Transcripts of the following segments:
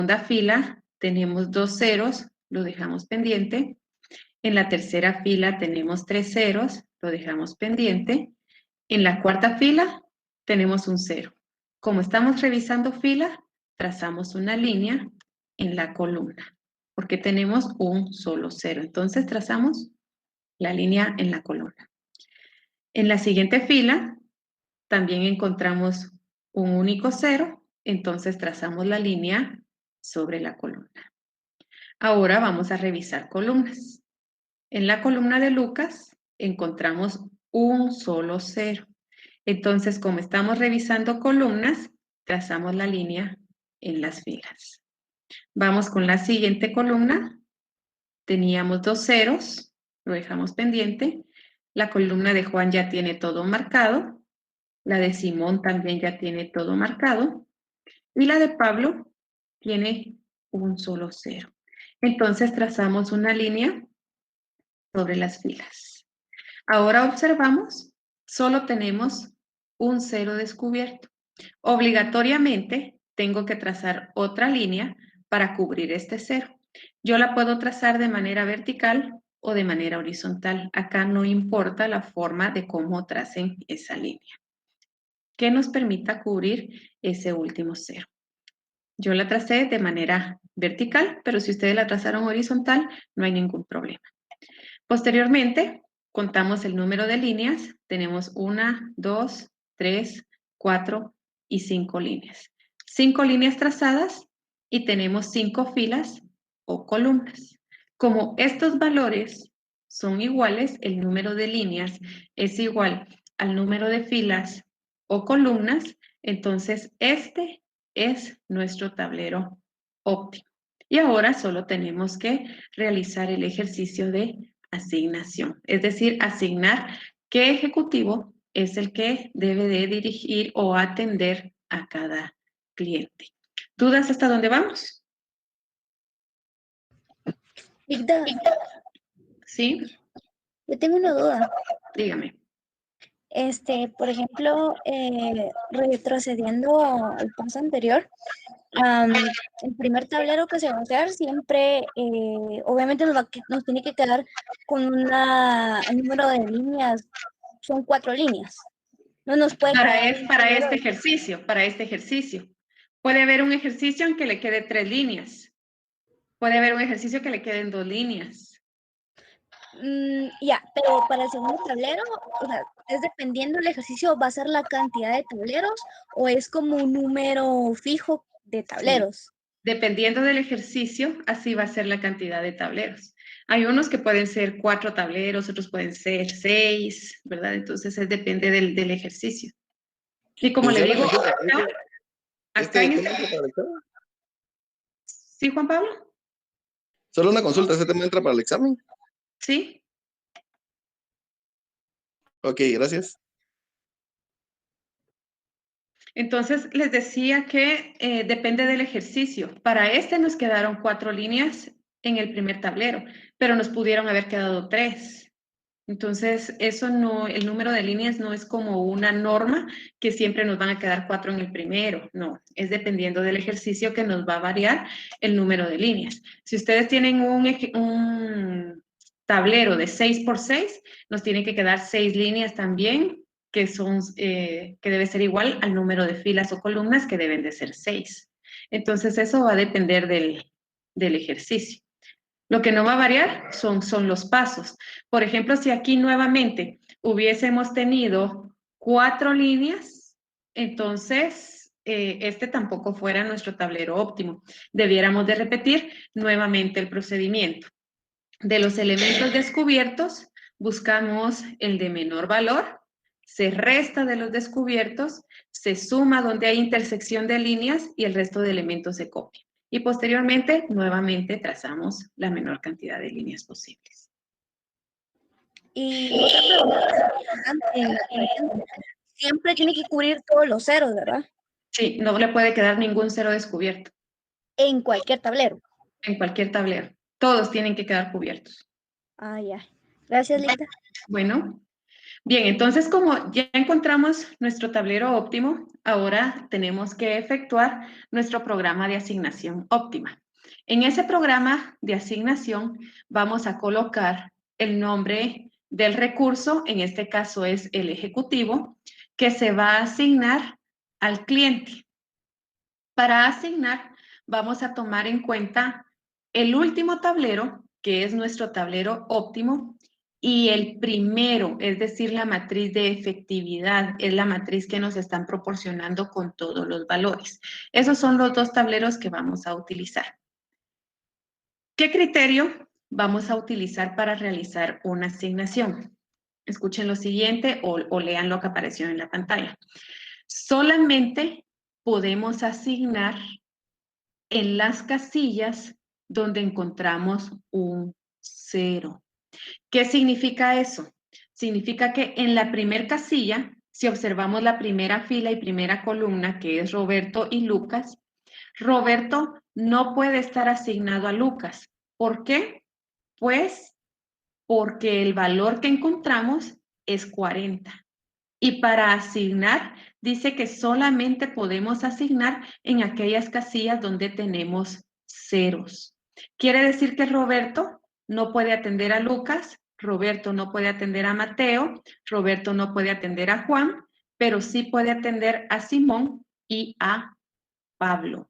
segunda fila tenemos 2 ceros, lo dejamos pendiente. En la tercera fila tenemos 3 ceros, lo dejamos pendiente. En la cuarta fila tenemos un 0. Como estamos revisando fila, trazamos una línea en la columna, porque tenemos un solo 0. Entonces trazamos la línea en la columna. En la siguiente fila también encontramos un único 0, entonces trazamos la línea sobre la columna. Ahora vamos a revisar columnas. En la columna de Lucas encontramos un solo 0. Entonces, como estamos revisando columnas, trazamos la línea en las filas. Vamos con la siguiente columna. Teníamos 2 ceros, lo dejamos pendiente. La columna de Juan ya tiene todo marcado. La de Simón también ya tiene todo marcado. Y la de Pablo tiene un solo 0. Entonces trazamos una línea sobre las filas. Ahora observamos, solo tenemos un 0 descubierto. Obligatoriamente tengo que trazar otra línea para cubrir este 0. Yo la puedo trazar de manera vertical o de manera horizontal. Acá no importa la forma de cómo tracen esa línea, que nos permita cubrir ese último 0. Yo la tracé de manera vertical, pero si ustedes la trazaron horizontal, no hay ningún problema. Posteriormente, contamos el número de líneas. Tenemos 1, 2, 3, 4 y 5 líneas. 5 líneas trazadas y tenemos 5 filas o columnas. Como estos valores son iguales, el número de líneas es igual al número de filas o columnas, entonces este es nuestro tablero óptimo. Y ahora solo tenemos que realizar el ejercicio de asignación, es decir, asignar qué ejecutivo es el que debe de dirigir o atender a cada cliente. ¿Dudas hasta dónde vamos? Ligda, ¿Sí? yo tengo una duda. Dígame. Por ejemplo, retrocediendo al paso anterior, el primer tablero que se va a hacer siempre, obviamente nos tiene que quedar con el número de líneas, son 4 líneas. No nos puede quedar Para este ejercicio. Puede haber un ejercicio en que le quede 3 líneas. Puede haber un ejercicio que le queden 2 líneas. Ya, pero para el segundo tablero, o sea, es dependiendo del ejercicio, ¿va a ser la cantidad de tableros o es como un número fijo de tableros? Sí. Dependiendo del ejercicio, así va a ser la cantidad de tableros. Hay unos que pueden ser 4 tableros, otros pueden ser 6, ¿verdad? Entonces, depende del ejercicio. Y como le digo, acá en tema entra para el examen. ¿Sí, Juan Pablo? Solo una consulta, ¿este tema entra para el examen? Sí. Ok, gracias. Entonces, les decía que depende del ejercicio. Para este nos quedaron 4 líneas en el primer tablero, pero nos pudieron haber quedado 3. Entonces, eso no, el número de líneas no es como una norma que siempre nos van a quedar 4 en el primero. No, es dependiendo del ejercicio que nos va a variar el número de líneas. Si ustedes tienen un tablero de 6 por 6, nos tienen que quedar 6 líneas también, que debe ser igual al número de filas o columnas, que deben de ser 6. Entonces, eso va a depender del ejercicio. Lo que no va a variar son los pasos. Por ejemplo, si aquí nuevamente hubiésemos tenido 4 líneas, entonces este tampoco fuera nuestro tablero óptimo. Debiéramos de repetir nuevamente el procedimiento. De los elementos descubiertos, buscamos el de menor valor, se resta de los descubiertos, se suma donde hay intersección de líneas y el resto de elementos se copia. Y posteriormente, nuevamente trazamos la menor cantidad de líneas posibles. Y otra pregunta, siempre tiene que cubrir todos los ceros, ¿verdad? Sí, no le puede quedar ningún cero descubierto. En cualquier tablero. En cualquier tablero. Todos tienen que quedar cubiertos. Ah, ya. Gracias, Lita. Bueno, Bien, entonces como ya encontramos nuestro tablero óptimo, ahora tenemos que efectuar nuestro programa de asignación óptima. En ese programa de asignación vamos a colocar el nombre del recurso, en este caso es el ejecutivo, que se va a asignar al cliente. Para asignar, vamos a tomar en cuenta el último tablero, que es nuestro tablero óptimo, y el primero, es decir, la matriz de efectividad, es la matriz que nos están proporcionando con todos los valores. Esos son los dos tableros que vamos a utilizar. ¿Qué criterio vamos a utilizar para realizar una asignación? Escuchen lo siguiente o lean lo que apareció en la pantalla. Solamente podemos asignar en las casillas donde encontramos un 0. ¿Qué significa eso? Significa que en la primera casilla, si observamos la primera fila y primera columna, que es Roberto y Lucas, Roberto no puede estar asignado a Lucas. ¿Por qué? Pues porque el valor que encontramos es 40. Y para asignar, dice que solamente podemos asignar en aquellas casillas donde tenemos ceros. Quiere decir que Roberto no puede atender a Lucas, Roberto no puede atender a Mateo, Roberto no puede atender a Juan, pero sí puede atender a Simón y a Pablo.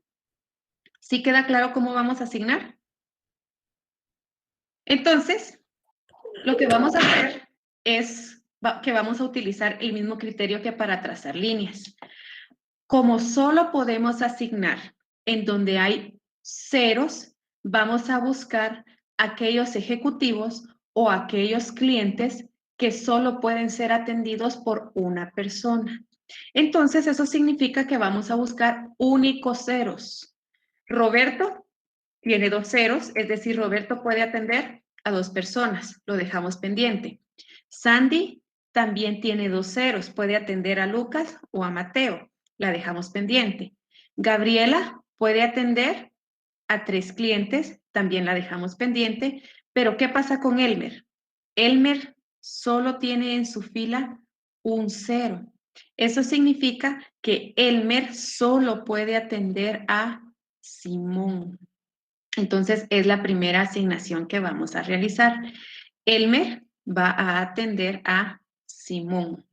¿Sí queda claro cómo vamos a asignar? Entonces, lo que vamos a hacer es que vamos a utilizar el mismo criterio que para trazar líneas. Como solo podemos asignar en donde hay ceros, vamos a buscar aquellos ejecutivos o aquellos clientes que solo pueden ser atendidos por una persona. Entonces, eso significa que vamos a buscar únicos ceros. Roberto tiene 2 ceros, es decir, Roberto puede atender a 2 personas, lo dejamos pendiente. Sandy también tiene 2 ceros, puede atender a Lucas o a Mateo, la dejamos pendiente. Gabriela puede atender a 3 clientes, también la dejamos pendiente. Pero ¿qué pasa con Elmer? Elmer solo tiene en su fila un 0. Eso significa que Elmer solo puede atender a Simón. Entonces, es la primera asignación que vamos a realizar. Elmer va a atender a Simón.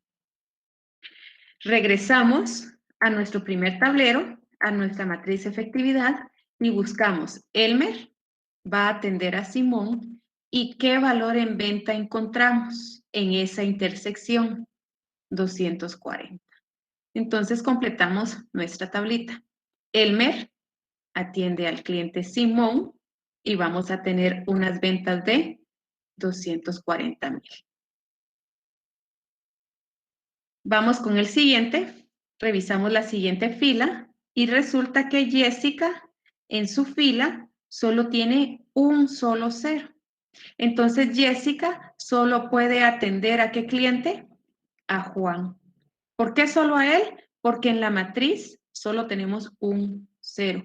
Regresamos a nuestro primer tablero, a nuestra matriz efectividad, y buscamos Elmer va a atender a Simón. ¿Y qué valor en venta encontramos en esa intersección? 240. Entonces, completamos nuestra tablita. Elmer atiende al cliente Simón y vamos a tener unas ventas de 240,000. Vamos con el siguiente, revisamos la siguiente fila y resulta que Jessica en su fila solo tiene un solo 0. Entonces Jessica solo puede atender ¿a qué cliente? A Juan. ¿Por qué solo a él? Porque en la matriz solo tenemos un 0.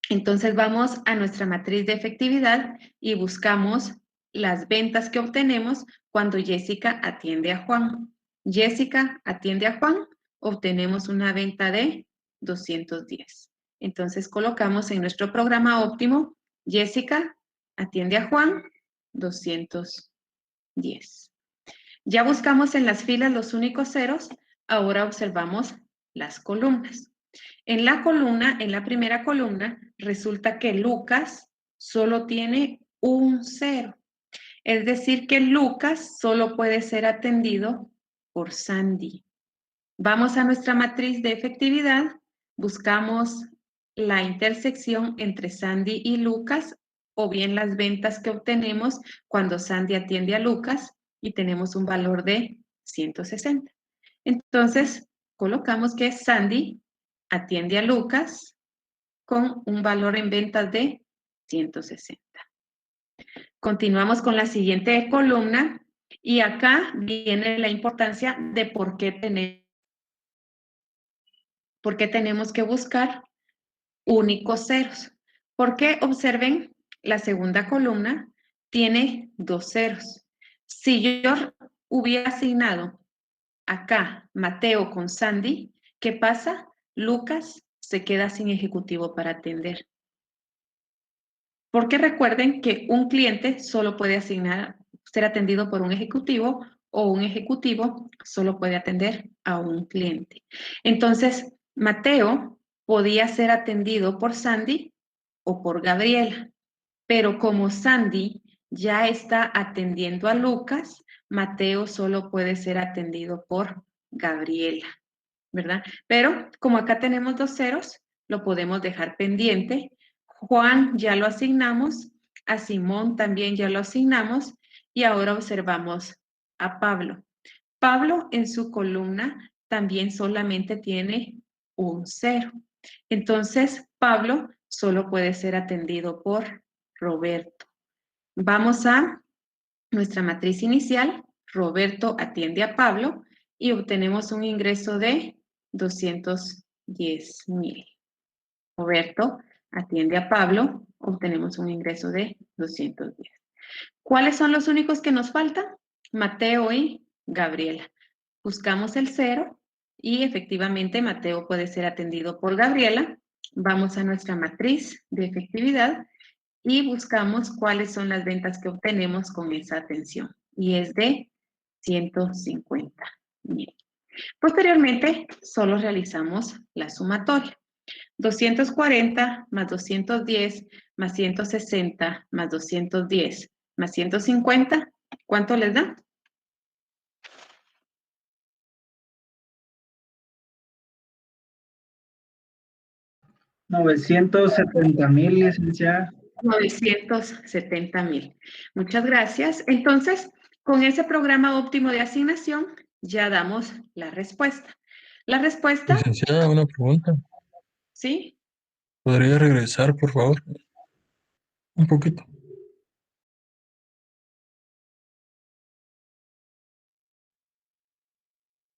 Entonces vamos a nuestra matriz de efectividad y buscamos las ventas que obtenemos cuando Jessica atiende a Juan. Jessica atiende a Juan, obtenemos una venta de 210. Entonces colocamos en nuestro programa óptimo, Jessica atiende a Juan, 210. Ya buscamos en las filas los únicos ceros, ahora observamos las columnas. En la primera columna, resulta que Lucas solo tiene un 0. Es decir, que Lucas solo puede ser atendido por Sandy. Vamos a nuestra matriz de efectividad, buscamos la intersección entre Sandy y Lucas, o bien las ventas que obtenemos cuando Sandy atiende a Lucas, y tenemos un valor de 160. Entonces, colocamos que Sandy atiende a Lucas con un valor en ventas de 160. Continuamos con la siguiente columna y acá viene la importancia de por qué tenemos que buscar únicos ceros. Porque observen, la segunda columna tiene 2 ceros. Si yo hubiera asignado acá Mateo con Sandy, ¿qué pasa? Lucas se queda sin ejecutivo para atender. Porque recuerden que un cliente solo puede ser atendido por un ejecutivo o un ejecutivo solo puede atender a un cliente. Entonces, Mateo podía ser atendido por Sandy o por Gabriela, pero como Sandy ya está atendiendo a Lucas, Mateo solo puede ser atendido por Gabriela, ¿verdad? Pero como acá tenemos 2 ceros, lo podemos dejar pendiente. Juan ya lo asignamos, a Simón también ya lo asignamos y ahora observamos a Pablo. Pablo en su columna también solamente tiene un 0. Entonces, Pablo solo puede ser atendido por Roberto. Vamos a nuestra matriz inicial. Roberto atiende a Pablo y obtenemos un ingreso de 210,000. Roberto atiende a Pablo, obtenemos un ingreso de 210. ¿Cuáles son los únicos que nos faltan? Mateo y Gabriela. Buscamos el 0 y efectivamente Mateo puede ser atendido por Gabriela. Vamos a nuestra matriz de efectividad y buscamos cuáles son las ventas que obtenemos con esa atención. Y es de 150,000. Posteriormente, solo realizamos la sumatoria. 240 más 210 más 160 más 210 más 150, ¿cuánto les da? $970,000, licenciada. 970,000. Muchas gracias. Entonces, con ese programa óptimo de asignación, ya damos la respuesta. La respuesta, Licenciada, una pregunta. ¿sí? ¿Podría regresar, por favor? Un poquito.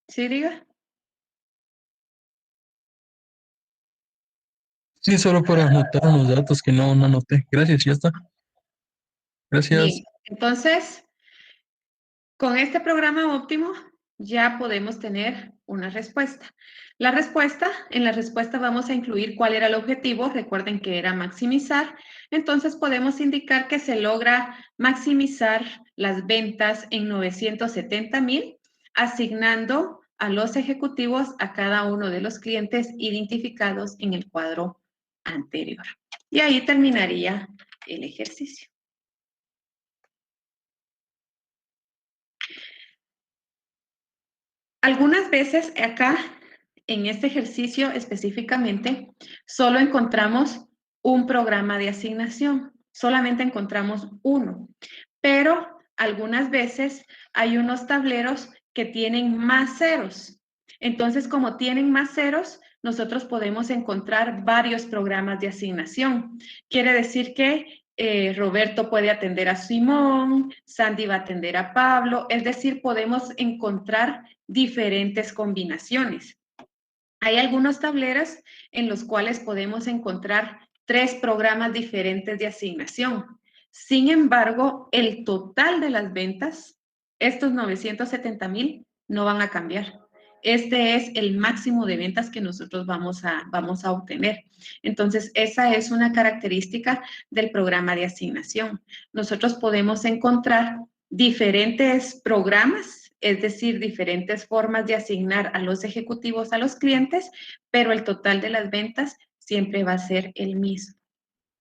¿Sí, diga? Sí, solo para anotar unos datos que no anoté. Gracias, ya está. Gracias. Bien, entonces, con este programa óptimo ya podemos tener una respuesta. En la respuesta vamos a incluir cuál era el objetivo. Recuerden que era maximizar. Entonces podemos indicar que se logra maximizar las ventas en 970,000, asignando a los ejecutivos a cada uno de los clientes identificados en el cuadro anterior. Y ahí terminaría el ejercicio. Algunas veces acá, en este ejercicio específicamente, solo encontramos un programa de asignación, solamente encontramos uno, pero algunas veces hay unos tableros que tienen más ceros. Entonces, como tienen más ceros, nosotros podemos encontrar varios programas de asignación. Quiere decir que Roberto puede atender a Simón, Sandy va a atender a Pablo, es decir, podemos encontrar diferentes combinaciones. Hay algunos tableros en los cuales podemos encontrar 3 programas diferentes de asignación. Sin embargo, el total de las ventas, estos 970,000, no van a cambiar. Este es el máximo de ventas que nosotros vamos a obtener. Entonces, esa es una característica del programa de asignación. Nosotros podemos encontrar diferentes programas, es decir, diferentes formas de asignar a los ejecutivos a los clientes, pero el total de las ventas siempre va a ser el mismo.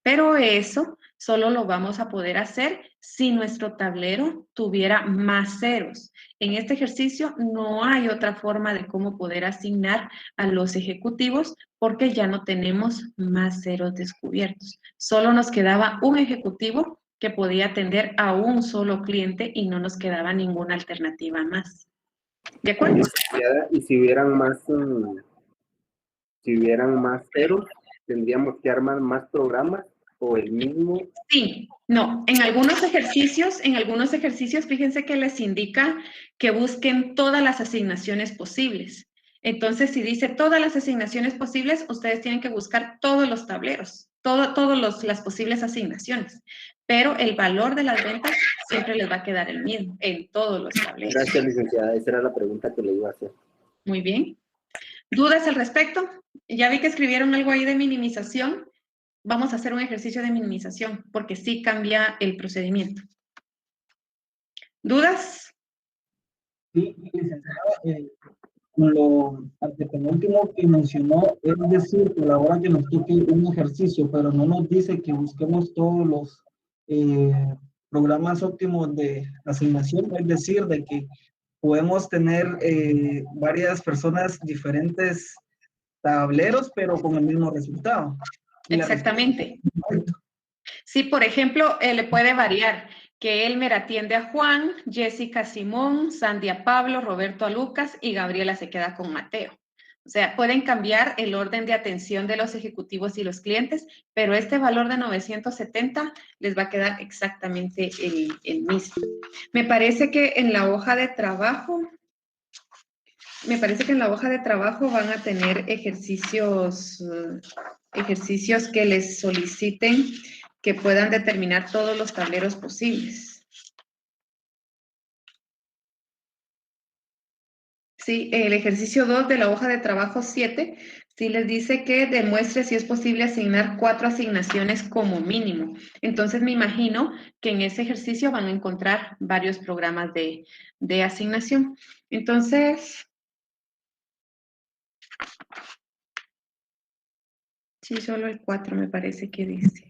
Pero eso solo lo vamos a poder hacer si nuestro tablero tuviera más ceros. En este ejercicio no hay otra forma de cómo poder asignar a los ejecutivos porque ya no tenemos más ceros descubiertos. Solo nos quedaba un ejecutivo que podía atender a un solo cliente y no nos quedaba ninguna alternativa más. ¿De acuerdo? Y si hubieran más ceros, tendríamos que armar más programas o el mismo. Sí, no, en algunos ejercicios, fíjense que les indica que busquen todas las asignaciones posibles. Entonces, si dice todas las asignaciones posibles, ustedes tienen que buscar todos los tableros, todas las posibles asignaciones. Pero el valor de las ventas siempre les va a quedar el mismo en todos los tableros. Gracias, licenciada. Esa era la pregunta que le iba a hacer. Muy bien. ¿Dudas al respecto? Ya vi que escribieron algo ahí de minimización. Vamos a hacer un ejercicio de minimización porque sí cambia el procedimiento. ¿Dudas? Sí, licenciada, con lo antepenúltimo que mencionó, es decir, que a la hora que nos toque un ejercicio, pero no nos dice que busquemos todos los programas óptimos de asignación, es decir, de que podemos tener varias personas diferentes tableros, pero con el mismo resultado. Y la Exactamente. respuesta- Sí, por ejemplo, le puede variar que Elmer atiende a Juan, Jessica a Simón, Sandy a Pablo, Roberto a Lucas y Gabriela se queda con Mateo. O sea, pueden cambiar el orden de atención de los ejecutivos y los clientes, pero este valor de 970 les va a quedar exactamente el mismo. Me parece que en la hoja de trabajo, van a tener ejercicios que les soliciten que puedan determinar todos los tableros posibles. Sí, el ejercicio 2 de la hoja de trabajo 7, sí les dice que demuestre si es posible asignar 4 asignaciones como mínimo. Entonces me imagino que en ese ejercicio van a encontrar varios programas de asignación. Entonces, sí, solo el 4 me parece que dice.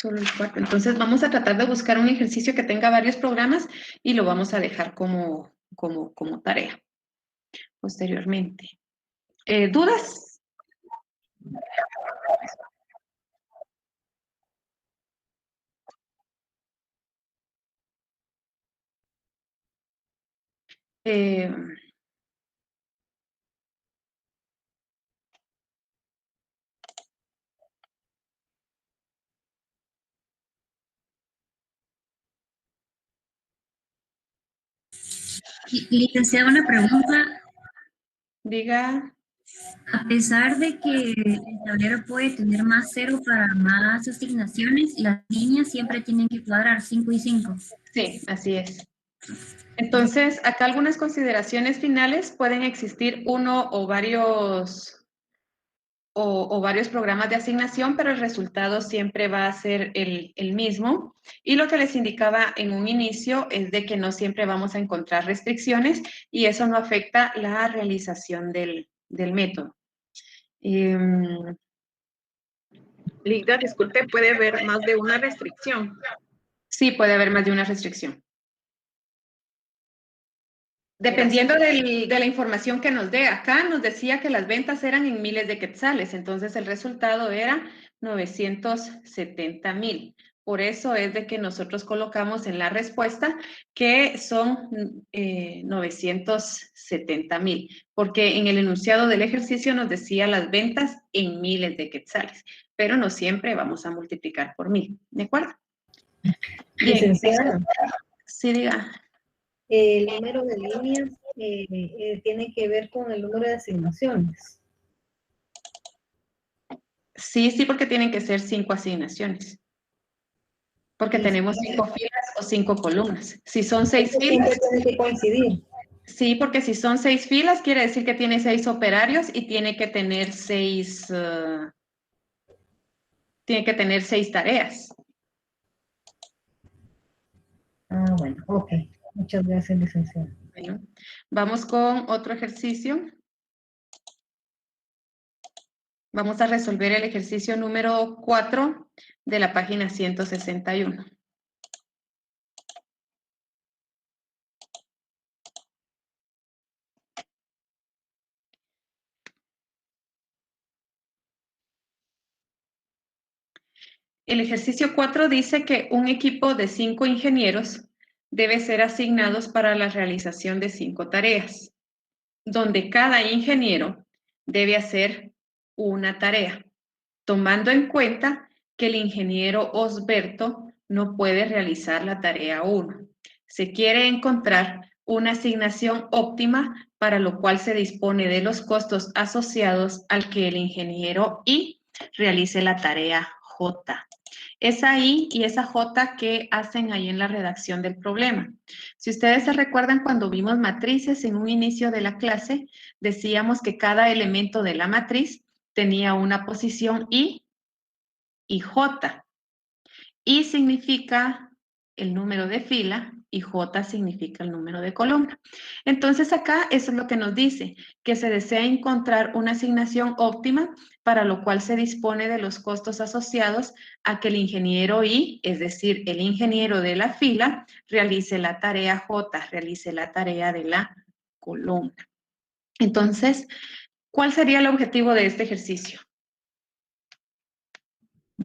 Solo el 4. Entonces vamos a tratar de buscar un ejercicio que tenga varios programas y lo vamos a dejar como tarea posteriormente. ¿Dudas? Eh, Licenciada, una pregunta. diga. A pesar de que el tablero puede tener más 0 para más asignaciones, las líneas siempre tienen que cuadrar 5 y 5. Sí, así es. Entonces, acá algunas consideraciones finales. Pueden existir uno o varios programas de asignación, pero el resultado siempre va a ser el mismo. Y lo que les indicaba en un inicio es de que no siempre vamos a encontrar restricciones y eso no afecta la realización del método. Ligda, disculpe, ¿puede haber más de una restricción? Sí, puede haber más de una restricción. Dependiendo de la información que nos dé, acá nos decía que las ventas eran en miles de quetzales, entonces el resultado era 970,000. Por eso es de que nosotros colocamos en la respuesta que son 970,000, porque en el enunciado del ejercicio nos decía las ventas en miles de quetzales, pero no siempre vamos a multiplicar por 1000, ¿de acuerdo? Bien. Licenciada, Sí, diga. el número de líneas tiene que ver con el número de asignaciones. Sí, porque tienen que ser 5 asignaciones. Porque tenemos 5 filas o 5 columnas. Si son 6 filas... Tiene que coincidir. Sí, porque si son 6 filas, quiere decir que tiene 6 operarios y tiene que tener 6... tiene que tener 6 tareas. Ah, bueno, ok. Muchas gracias, licenciada. Bueno, vamos con otro ejercicio. Vamos a resolver el ejercicio número 4 de la página 161. El ejercicio 4 dice que un equipo de 5 ingenieros debe ser asignados para la realización de 5 tareas, donde cada ingeniero debe hacer una tarea, tomando en cuenta que el ingeniero Osberto no puede realizar la tarea 1. Se quiere encontrar una asignación óptima, para lo cual se dispone de los costos asociados al que el ingeniero I realice la tarea J. Esa I y esa J que hacen ahí en la redacción del problema. Si ustedes se recuerdan cuando vimos matrices en un inicio de la clase, decíamos que cada elemento de la matriz tenía una posición I y J. I significa el número de fila y J significa el número de columna. Entonces acá eso es lo que nos dice, que se desea encontrar una asignación óptima para lo cual se dispone de los costos asociados a que el ingeniero I, es decir, el ingeniero de la fila, realice la tarea J, realice la tarea de la columna. Entonces, ¿cuál sería el objetivo de este ejercicio?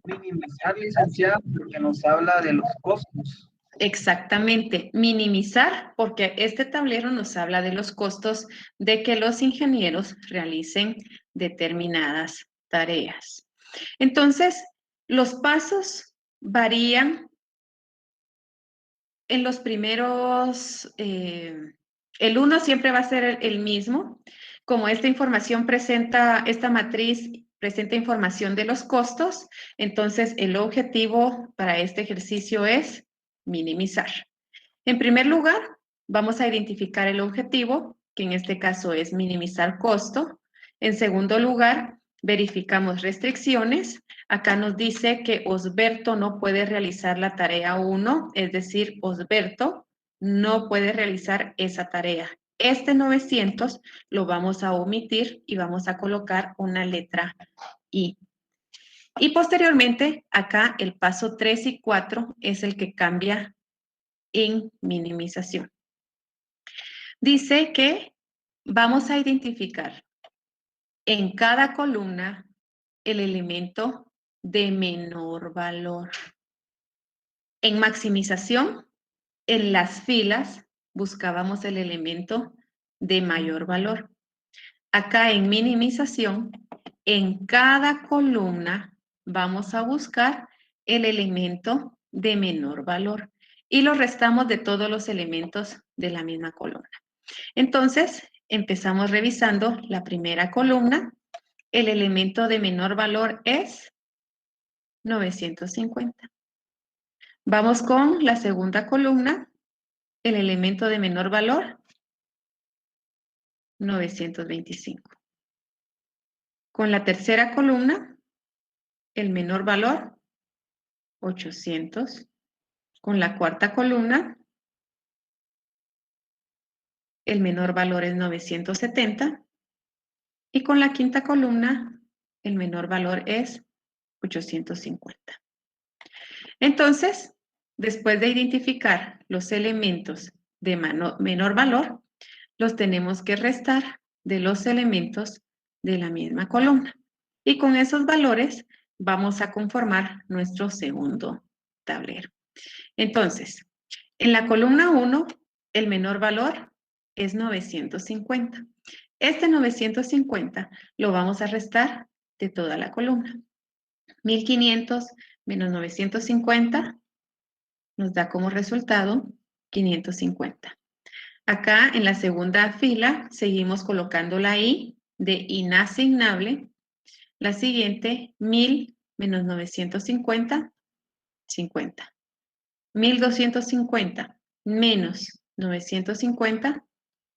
Minimizar, licenciado, porque nos habla de los costos. Exactamente, minimizar, porque este tablero nos habla de los costos de que los ingenieros realicen determinadas tareas. Entonces, los pasos varían en los primeros, el 1 siempre va a ser el mismo. Como esta información presenta, esta matriz presenta información de los costos, entonces el objetivo para este ejercicio es minimizar. En primer lugar, vamos a identificar el objetivo, que en este caso es minimizar costo. En segundo lugar, verificamos restricciones. Acá nos dice que Osberto no puede realizar la tarea 1, es decir, Osberto no puede realizar esa tarea. Este 900 lo vamos a omitir y vamos a colocar una letra I. Y posteriormente, acá el paso 3 y 4 es el que cambia en minimización. Dice que vamos a identificar en cada columna el elemento de menor valor. En maximización, en las filas buscábamos el elemento de mayor valor. Acá en minimización, en cada columna vamos a buscar el elemento de menor valor y lo restamos de todos los elementos de la misma columna. Entonces, empezamos revisando la primera columna. El elemento de menor valor es 950. Vamos con la segunda columna. El elemento de menor valor, 925. Con la tercera columna, el menor valor, 800. Con la cuarta columna, el menor valor es 970. Y con la quinta columna, el menor valor es 850. Entonces, después de identificar los elementos de menor valor, los tenemos que restar de los elementos de la misma columna. Y con esos valores vamos a conformar nuestro segundo tablero. Entonces, en la columna 1, el menor valor es 950. Este 950 lo vamos a restar de toda la columna. 1500 menos 950 nos da como resultado 550. Acá en la segunda fila seguimos colocando la I de inasignable. La siguiente, 1000 menos 950, 50. 1250 menos 950,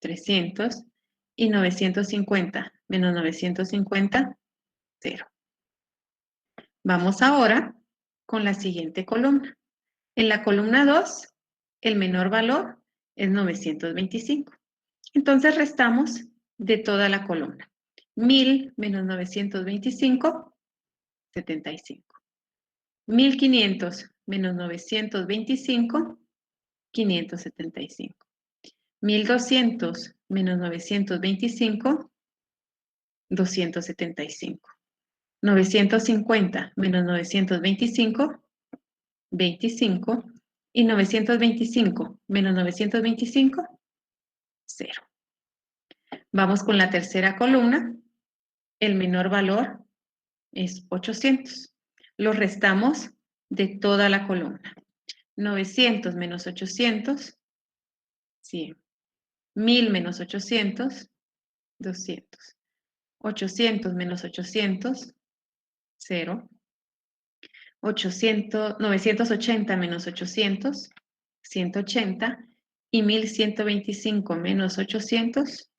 300. Y 950 menos 950, 0. Vamos ahora con la siguiente columna. En la columna 2, el menor valor es 925. Entonces restamos de toda la columna. 1000 menos 925, 75. 1500 menos 925, 575. 1200 menos 925, 275. 950 menos 925, 25. Y 925 menos 925, 0. Vamos con la tercera columna. El menor valor es 800. Lo restamos de toda la columna. 900 menos 800, 100. 1000 menos 800, 200. 800 menos 800, 0. 980 menos 800, 180, y 1125 menos 800,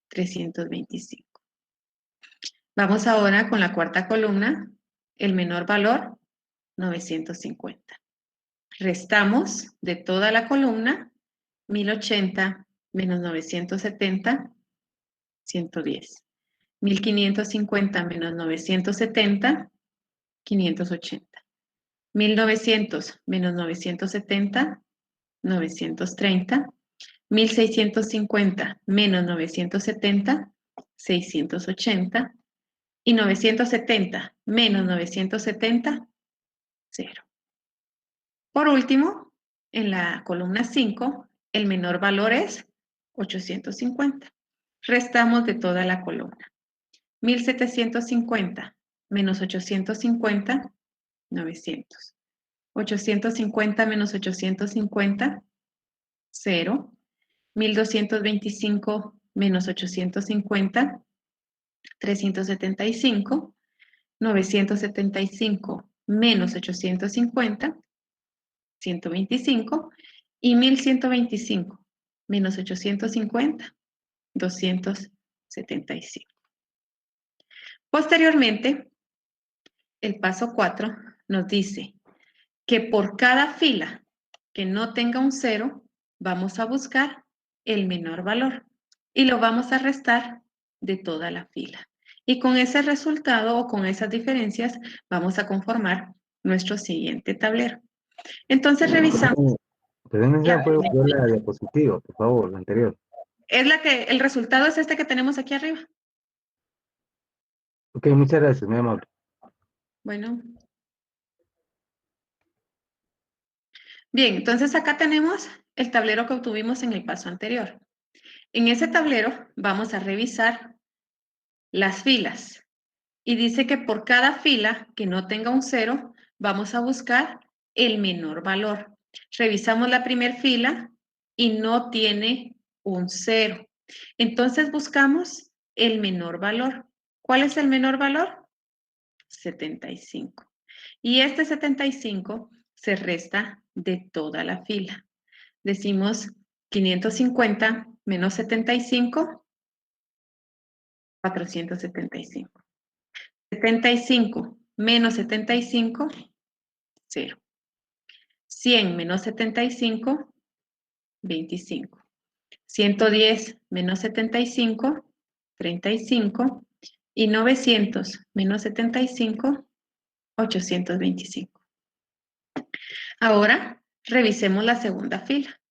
325. Vamos ahora con la cuarta columna, el menor valor, 950. Restamos de toda la columna 1080 menos 970, 110. 1550 menos 970, 580. 1900 menos 970, 930. 1650 menos 970, 680. Y 970 menos 970, 0. Por último, en la columna 5, el menor valor es 850. Restamos de toda la columna. 1750 menos 850, 900. 850 menos 850, 0. 1225 menos 850, 375. 975 menos 850, 125. Y 1125 menos 850, 275. Posteriormente, el paso 4 nos dice que por cada fila que no tenga un 0, vamos a buscar el menor valor y lo vamos a restar de toda la fila. Y con ese resultado o con esas diferencias vamos a conformar nuestro siguiente tablero. Entonces revisamos. Perdón, ya puedo ver la diapositiva, por favor, la anterior. Es la que, el resultado es este que tenemos aquí arriba. Ok, muchas gracias, mi amor. Bueno. Bien, entonces acá tenemos el tablero que obtuvimos en el paso anterior. En ese tablero vamos a revisar las filas. Y dice que por cada fila que no tenga un 0, vamos a buscar el menor valor. Revisamos la primera fila y no tiene un 0. Entonces buscamos el menor valor. ¿Cuál es el menor valor? 75. Y este 75 se resta de toda la fila. Decimos 550 menos 75, 475. 75 menos 75, 0. 100 menos 75, 25. 110 menos 75, 35. Y 900 menos 75, 825. Ahora revisemos la segunda fila.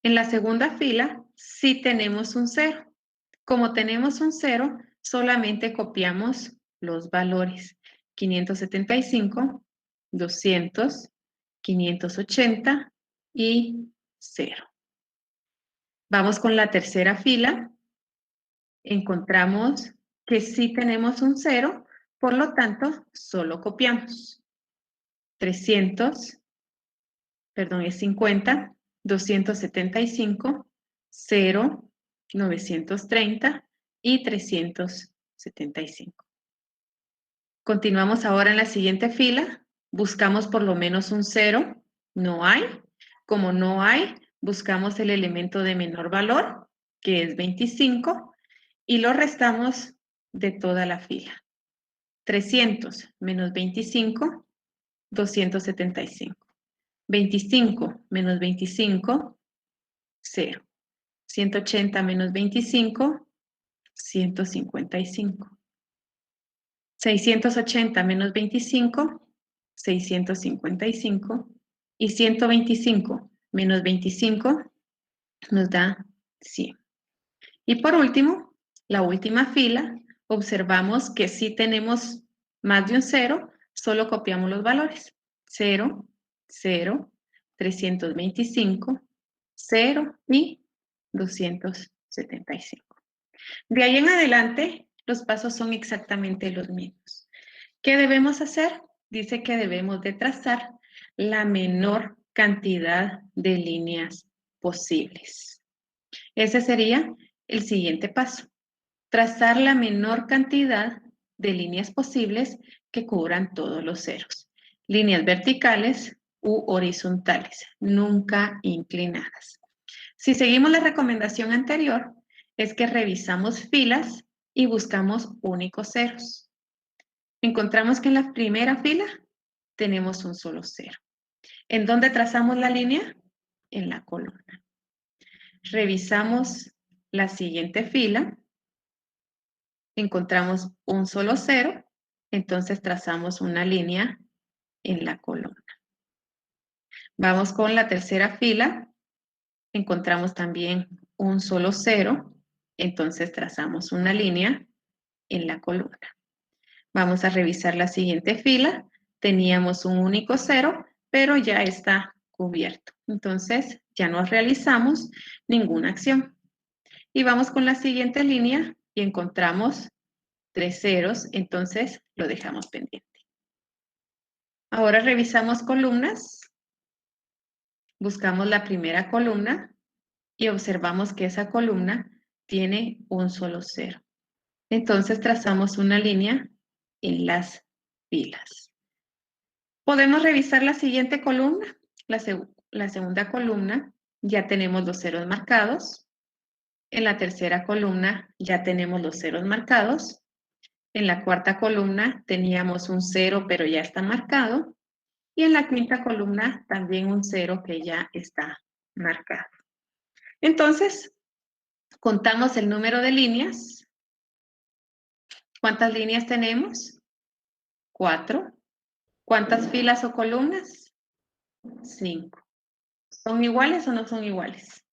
En la segunda fila sí tenemos un 0. Como tenemos un 0, solamente copiamos los valores. 575, 200, 580 y 0. Vamos con la tercera fila. Encontramos que sí tenemos un 0, por lo tanto, solo copiamos. 300, perdón, es 50, 275, 0, 930 y 375. Continuamos ahora en la siguiente fila. Buscamos por lo menos un 0. No hay. Como no hay, buscamos el elemento de menor valor, que es 25, y lo restamos de toda la fila. 300 menos 25, 275. 25 menos 25, 0. 180 menos 25, 155. 680 menos 25, 655. Y 125 menos 25 nos da 100. Y por último, la última fila, observamos que si tenemos más de un 0, solo copiamos los valores. 0, 0, 325, 0 y 275. De ahí en adelante, los pasos son exactamente los mismos. ¿Qué debemos hacer? Dice que debemos de trazar la menor cantidad de líneas posibles. Ese sería el siguiente paso. Trazar la menor cantidad de líneas posibles que cubran todos los ceros. líneas verticales u horizontales, nunca inclinadas. Si seguimos la recomendación anterior, es que revisamos filas y buscamos únicos ceros. Encontramos que en la primera fila tenemos un solo cero. ¿En dónde trazamos la línea? En la columna. Revisamos la siguiente fila, encontramos un solo cero, entonces trazamos una línea en la columna. Vamos con la tercera fila, encontramos también un solo cero, entonces trazamos una línea en la columna. Vamos a revisar la siguiente fila, teníamos un único cero, pero ya está cubierto. Entonces ya no realizamos ninguna acción. Y vamos con la siguiente línea y encontramos 3 ceros, entonces lo dejamos pendiente. Ahora revisamos columnas. Buscamos la primera columna y observamos que esa columna tiene un solo cero. Entonces trazamos una línea en las filas. Podemos revisar la siguiente columna. La segunda columna ya tenemos los ceros marcados. En la tercera columna ya tenemos los ceros marcados. En la cuarta columna teníamos un cero, pero ya está marcado. Y en la quinta columna también un cero que ya está marcado. Entonces, contamos el número de líneas. ¿Cuántas líneas tenemos? 4. ¿Cuántas filas o columnas? 5. ¿Son iguales o no son iguales?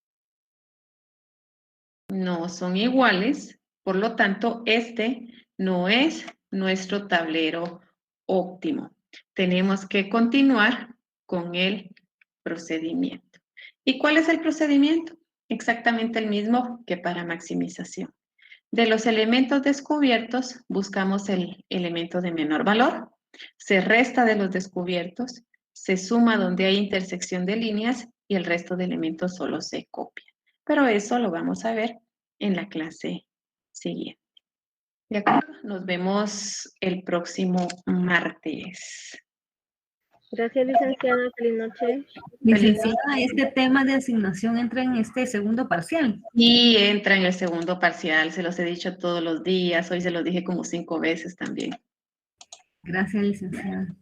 No son iguales, por lo tanto, este no es nuestro tablero óptimo. Tenemos que continuar con el procedimiento. ¿Y cuál es el procedimiento? Exactamente el mismo que para maximización. De los elementos descubiertos, buscamos el elemento de menor valor, se resta de los descubiertos, se suma donde hay intersección de líneas y el resto de elementos solo se copia. Pero eso lo vamos a ver en la clase siguiente. ¿De acuerdo? Nos vemos el próximo martes. Gracias, licenciada. Feliz noche. Licenciada, ¿este tema de asignación entra en este segundo parcial? Y entra en el segundo parcial, se los he dicho todos los días, hoy se los dije como 5 veces también. Gracias, licenciada.